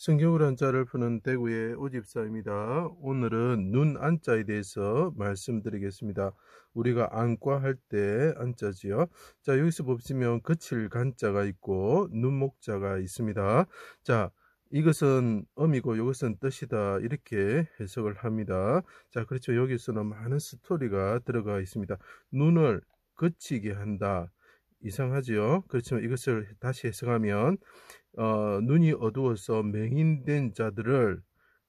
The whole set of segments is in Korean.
성경을 한자를 푸는 대구의 오집사입니다. 오늘은 눈 안자에 대해서 말씀드리겠습니다. 우리가 안과 할 때 안자지요. 자, 여기서 보시면 거칠 간자가 있고 눈목자가 있습니다. 자, 이것은 음이고 이것은 뜻이다, 이렇게 해석을 합니다. 자, 그렇죠. 여기서는 많은 스토리가 들어가 있습니다. 눈을 거치게 한다. 이상하지요. 그렇지만 이것을 다시 해석하면 눈이 어두워서 맹인된 자들을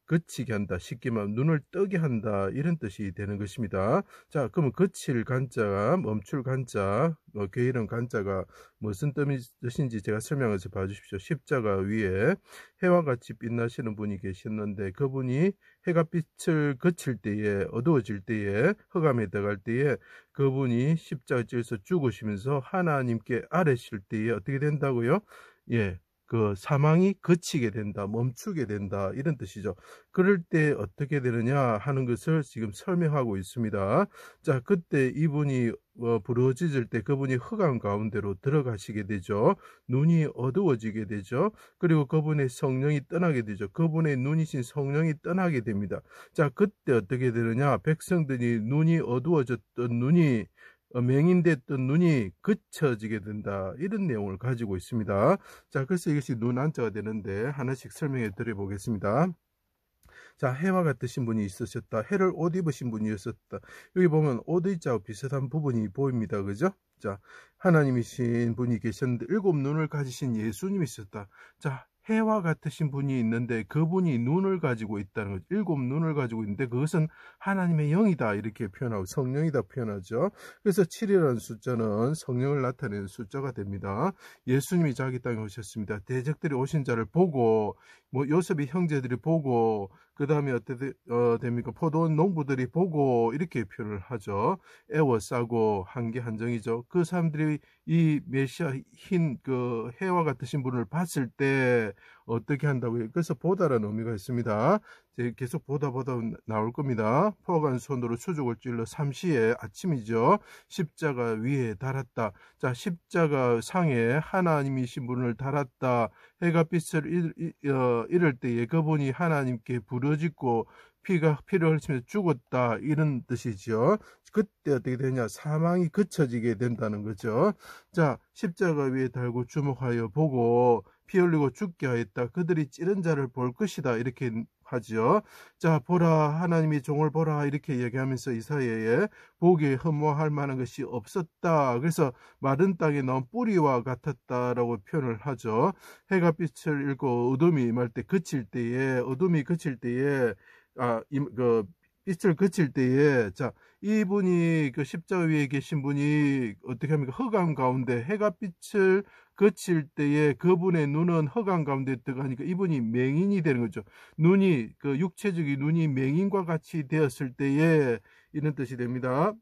그치게 한다. 쉽게 말하면 눈을 뜨게 한다, 이런 뜻이 되는 것입니다. 자, 그러면 그칠 간자가 멈출 간자, 게으른 간자가 무슨 뜻인지 제가 설명해서 봐주십시오. 십자가 위에 해와 같이 빛나시는 분이 계셨는데, 그분이 해가 빛을 그칠 때에, 어두워질 때에, 흑암에 들어갈 때에 그분이 십자가 찔서 죽으시면서 하나님께 아뢰실 때에 어떻게 된다고요? 예, 그 사망이 그치게 된다, 멈추게 된다, 이런 뜻이죠. 그럴 때 어떻게 되느냐 하는 것을 지금 설명하고 있습니다. 자, 그때 이분이 부러지질 때 그분이 흑암 가운데로 들어가시게 되죠. 눈이 어두워지게 되죠. 그리고 그분의 성령이 떠나게 되죠. 그분의 눈이신 성령이 떠나게 됩니다. 자, 그때 어떻게 되느냐, 백성들이 눈이 어두워졌던 눈이 맹인됐던 눈이 그쳐지게 된다, 이런 내용을 가지고 있습니다. 자, 그래서 이것이 눈 안자가 되는데 하나씩 설명해 드려 보겠습니다. 자, 해와 같으신 분이 있으셨다. 해를 옷 입으신 분이었었다. 여기 보면 옷 의자와 비슷한 부분이 보입니다. 그죠? 자, 하나님이신 분이 계셨는데 일곱 눈을 가지신 예수님이 있었다. 자, 해와 같으신 분이 있는데 그분이 눈을 가지고 있다는 거죠. 일곱 눈을 가지고 있는데 그것은 하나님의 영이다, 이렇게 표현하고 성령이다 표현하죠. 그래서 7이라는 숫자는 성령을 나타내는 숫자가 됩니다. 예수님이 자기 땅에 오셨습니다. 대적들이 오신 자를 보고, 요셉의 형제들이 보고, 그 다음에 어떻게 됩니까? 포도원 농부들이 보고, 이렇게 표현을 하죠. 애워싸고 한 게 한정이죠. 그 사람들이 이 메시아 흰 그 해와 같으신 분을 봤을 때 어떻게 한다고요? 그래서 보다라는 의미가 있습니다. 계속 보다 나올 겁니다. 포간 손으로 수족을 찔러 삼시에, 아침이죠. 십자가 위에 달았다. 자, 십자가 상에 하나님이신 분을 달았다. 해가 빛을 잃을 때에 그분이 하나님께 부르짖고 피를 흘리면서 죽었다, 이런 뜻이죠. 그때 어떻게 되냐, 사망이 그쳐지게 된다는 거죠. 자, 십자가 위에 달고 주목하여 보고 피 흘리고 죽게 하였다. 그들이 찌른 자를 볼 것이다, 이렇게 하지요. 자, 보라, 하나님이 종을 보라, 이렇게 얘기하면서 이사야에 보기에 흠모할 만한 것이 없었다. 그래서 마른 땅에 넣은 뿌리와 같았다라고 표현을 하죠. 해가 빛을 잃고 어둠이 임할 때, 그칠 때에, 어둠이 그칠 때에, 빛을 그칠 때에, 자, 이분이 그 십자가 위에 계신 분이 어떻게 합니까? 흑암 가운데 해가 빛을 그칠 때에 그분의 눈은 흑암 가운데 들어가니까 이분이 맹인이 되는 거죠. 눈이, 그 육체적인 눈이 맹인과 같이 되었을 때에 이런 뜻이 됩니다.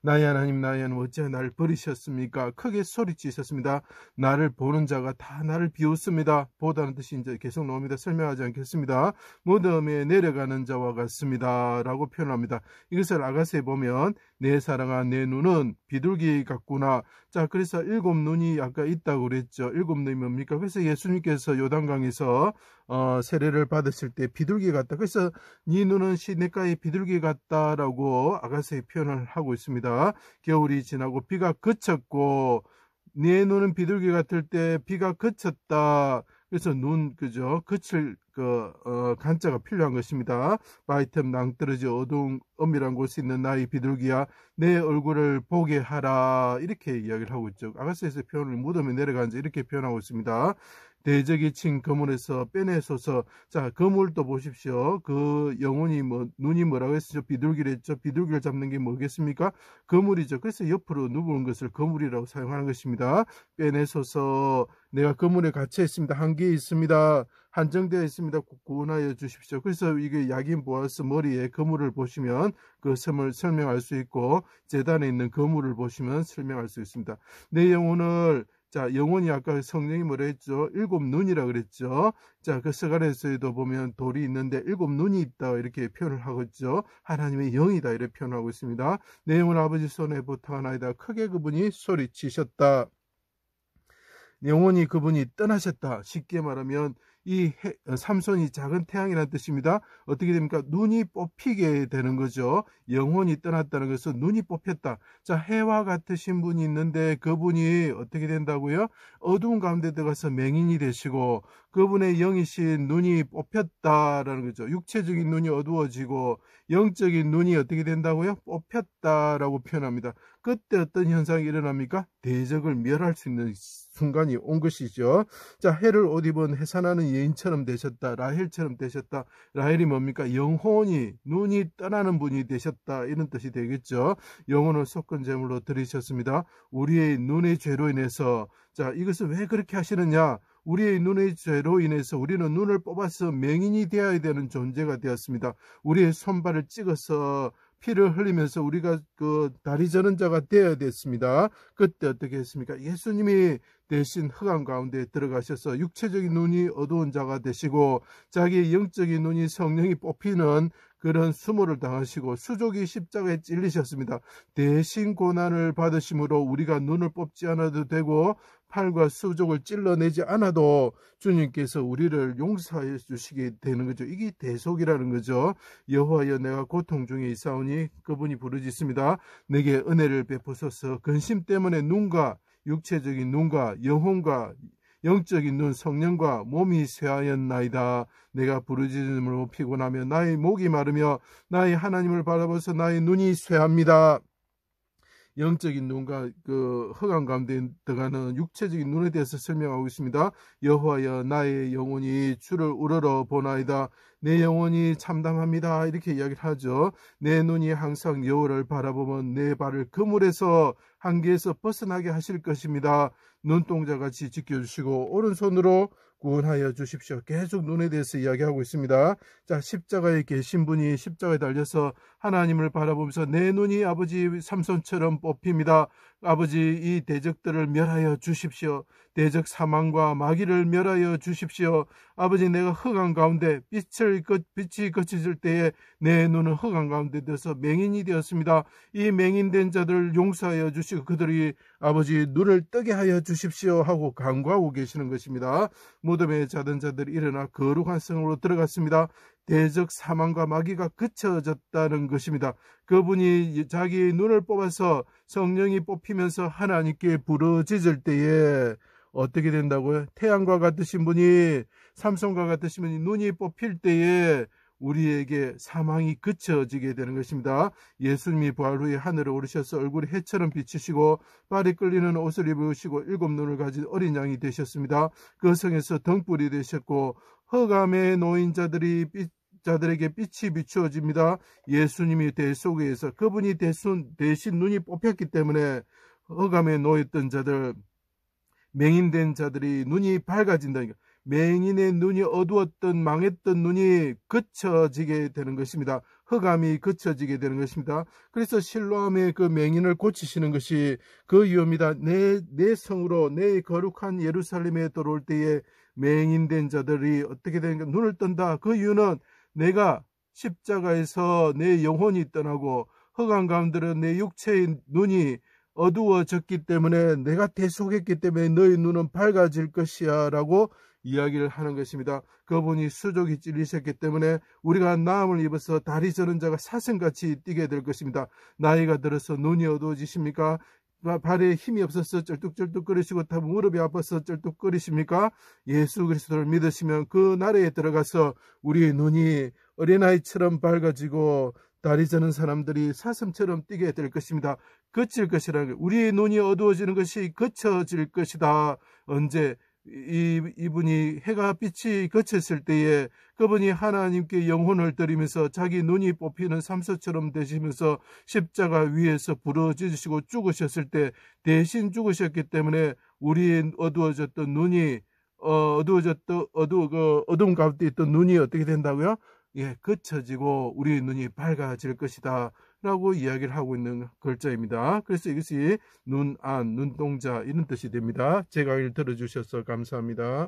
나의 하나님, 나의 하나님, 어찌하여 나를 버리셨습니까? 크게 소리치셨습니다. 나를 보는 자가 다 나를 비웃습니다. 보다는 뜻이 이제 계속 나옵니다. 설명하지 않겠습니다. 무덤에 내려가는 자와 같습니다, 라고 표현합니다. 이것을 아가서에 보면 내 사랑한 내 눈은 비둘기 같구나. 자, 그래서 일곱 눈이 아까 있다고 그랬죠. 일곱 눈이 뭡니까? 그래서 예수님께서 요단강에서 세례를 받으실 때 비둘기 같다. 그래서 네 눈은 시냇가의 비둘기 같다라고 아가서에 표현을 하고 있습니다. 겨울이 지나고 비가 그쳤고, 네 눈은 비둘기 같을 때 비가 그쳤다. 그래서 눈, 그죠? 그칠 간자가 필요한 것입니다. 바이템 낭떠러지 어두운 엄밀한 곳에 있는 나의 비둘기야, 내 얼굴을 보게 하라, 이렇게 이야기를 하고 있죠. 아가서에서 표현을 무덤에 내려간 자, 이렇게 표현하고 있습니다. 대적이 친 거물에서 빼내소서. 자, 거물도 보십시오. 그 영혼이 눈이 뭐라고 했죠? 비둘기를 했죠. 비둘기를 잡는 게 뭐겠습니까? 거물이죠. 그래서 옆으로 누우는 것을 거물이라고 사용하는 것입니다. 빼내소서. 내가 거물에 갇혀 있습니다. 한계에 있습니다. 한정되어 있습니다. 구원하여 주십시오. 그래서 이게 야긴 보아스 머리에 거물을 보시면 그 섬을 설명할 수 있고, 제단에 있는 거물을 보시면 설명할 수 있습니다. 내 영혼을, 자, 영혼이 아까 성령이 뭐라 했죠? 일곱 눈이라 그랬죠. 자, 그 스가랴서에도 보면 돌이 있는데 일곱 눈이 있다, 이렇게 표현을 하고 있죠. 하나님의 영이다, 이렇게 표현하고 있습니다. 내 영혼 아버지 손에 부탁하나이다. 크게 그분이 소리치셨다. 영혼이 그분이 떠나셨다. 쉽게 말하면 삼손이 작은 태양이라는 뜻입니다. 어떻게 됩니까? 눈이 뽑히게 되는 거죠. 영혼이 떠났다는 것은 눈이 뽑혔다. 자, 해와 같으신 분이 있는데 그분이 어떻게 된다고요? 어두운 가운데 들어가서 맹인이 되시고 그분의 영이신 눈이 뽑혔다라는 거죠. 육체적인 눈이 어두워지고 영적인 눈이 어떻게 된다고요? 뽑혔다라고 표현합니다. 그때 어떤 현상이 일어납니까? 대적을 멸할 수 있는 순간이 온 것이죠. 자, 해를 옷 입은 해산하는 여인처럼 되셨다. 라헬처럼 되셨다. 라헬이 뭡니까? 영혼이 눈이 떠나는 분이 되셨다. 이런 뜻이 되겠죠. 영혼을 속건 제물로 드리셨습니다. 우리의 눈의 죄로 인해서, 자, 이것을 왜 그렇게 하시느냐? 우리의 눈의 죄로 인해서 우리는 눈을 뽑아서 맹인이 되어야 되는 존재가 되었습니다. 우리의 손발을 찍어서 피를 흘리면서 우리가 그 다리 저는 자가 되어야 됐습니다. 그때 어떻게 했습니까? 예수님이 대신 흑암 가운데 들어가셔서 육체적인 눈이 어두운 자가 되시고 자기의 영적인 눈이 성령이 뽑히는 그런 수모를 당하시고 수족이 십자가에 찔리셨습니다. 대신 고난을 받으심으로 우리가 눈을 뽑지 않아도 되고 팔과 수족을 찔러내지 않아도 주님께서 우리를 용서해 주시게 되는 거죠. 이게 대속이라는 거죠. 여호와여 내가 고통 중에 있사오니 그분이 부르짖습니다. 내게 은혜를 베푸소서. 근심 때문에 눈과 육체적인 눈과 영혼과 영적인 눈 성령과 몸이 쇠하였나이다. 내가 부르짖음으로 피곤하며 나의 목이 마르며 나의 하나님을 바라보서 나의 눈이 쇠합니다. 영적인 눈과 그 흑암 가운데 들어가는 육체적인 눈에 대해서 설명하고 있습니다. 여호와여 나의 영혼이 주를 우러러 보나이다. 내 영혼이 참담합니다. 이렇게 이야기를 하죠. 내 눈이 항상 여호와를 바라보면 내 발을 그물에서 한계에서 벗어나게 하실 것입니다. 눈동자같이 지켜주시고 오른손으로 구원하여 주십시오. 계속 눈에 대해서 이야기하고 있습니다. 자, 십자가에 계신 분이 십자가에 달려서 하나님을 바라보면서 내 눈이 아버지 삼손처럼 뽑힙니다. 아버지 이 대적들을 멸하여 주십시오. 대적 사망과 마귀를 멸하여 주십시오. 아버지 내가 흑암 가운데 빛이 거쳐질 때에 내 눈은 흑암 가운데 들어서 맹인이 되었습니다. 이 맹인된 자들을 용서하여 주시고 그들이 아버지 눈을 뜨게 하여 주십시오 하고 간구하고 계시는 것입니다. 무덤에 자던 자들이 일어나 거룩한 성으로 들어갔습니다. 대적 사망과 마귀가 그쳐졌다는 것입니다. 그분이 자기의 눈을 뽑아서 성령이 뽑히면서 하나님께 부르짖을 때에 어떻게 된다고요? 태양과 같으신 분이 삼손과 같으신 분이 눈이 뽑힐 때에 우리에게 사망이 그쳐지게 되는 것입니다. 예수님이 부활 후에 하늘에 오르셔서 얼굴이 해처럼 비치시고 발이 끌리는 옷을 입으시고 일곱 눈을 가진 어린 양이 되셨습니다. 그 성에서 등불이 되셨고 흑암에 놓인 자들에게 빛이 비추어집니다. 예수님이 대속에 의해서 그분이 대신 눈이 뽑혔기 때문에 흑암에 놓였던 자들, 맹인된 자들이 눈이 밝아진다. 맹인의 눈이 어두웠던 망했던 눈이 그쳐지게 되는 것입니다. 흑암이 그쳐지게 되는 것입니다. 그래서 실로암의 그 맹인을 고치시는 것이 그 이유입니다. 내 성으로 내 거룩한 예루살렘에 들어올 때에 맹인된 자들이 어떻게 되는가 눈을 뜬다. 그 이유는 내가 십자가에서 내 영혼이 떠나고 흑암 가운데로 내 육체의 눈이 어두워졌기 때문에 내가 대속했기 때문에 너희 눈은 밝아질 것이야 라고 이야기를 하는 것입니다. 그분이 수족이 찔리셨기 때문에 우리가 나음을 입어서 다리 저는 자가 사슴같이 뛰게 될 것입니다. 나이가 들어서 눈이 어두워지십니까? 발에 힘이 없어서 쩔뚝쩔뚝거리시고 무릎이 아파서 쩔뚝거리십니까? 예수 그리스도를 믿으시면 그 나라에 들어가서 우리의 눈이 어린아이처럼 밝아지고 다리 저는 사람들이 사슴처럼 뛰게 될 것입니다. 그칠 것이라는 우리의 눈이 어두워지는 것이 그쳐질 것이다. 언제? 이분이 해가 빛이 거쳤을 때에 그분이 하나님께 영혼을 드리면서 자기 눈이 뽑히는 삼손처럼 되시면서 십자가 위에서 부러지시고 죽으셨을 때 대신 죽으셨기 때문에 우리의 어두워졌던 눈이 어두운 가운데 있던 눈이 어떻게 된다고요? 예, 그쳐지고 우리의 눈이 밝아질 것이다 라고 이야기를 하고 있는 글자입니다. 그래서 이것이 눈, 안, 눈동자 이런 뜻이 됩니다. 제 강의를 들어주셔서 감사합니다.